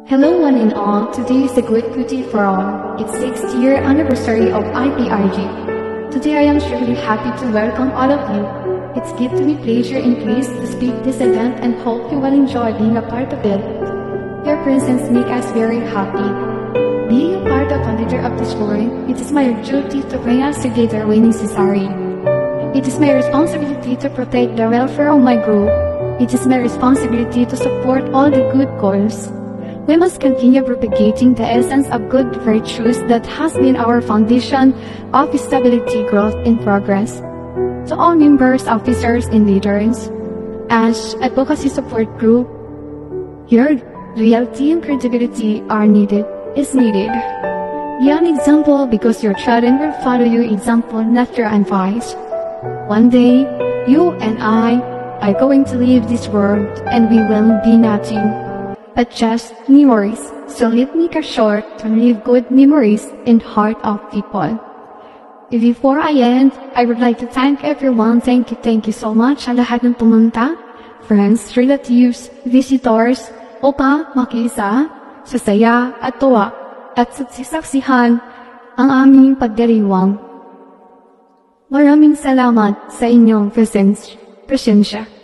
Hello one and all, today is a great day for all. It's 6th year anniversary of IPRG. Today I am truly happy to welcome all of you. It's given me pleasure and grace to speak this event and hope you will enjoy being a part of it. Your presence makes us very happy. Being a part of a leader of this world, it is my duty to bring us together when necessary. It is my responsibility to protect the welfare of my group. It is my responsibility to support all the good goals. We must continue propagating the essence of good virtues that has been our foundation of stability, growth, and progress. To all members, officers, and leaders, as advocacy support group, your loyalty and credibility is needed. Be an example because your children will follow your example, not your advice. One day, you and I are going to leave this world and we will be nothing but just memories. So let me make short to leave good memories in heart of people. Before I end, I would like to thank everyone. Thank you so much sa lahat ng pumunta, friends, relatives, visitors, upang makisa sa saya at tuwa at saksihan ang aming pagdiriwang. Maraming salamat sa inyong presensya.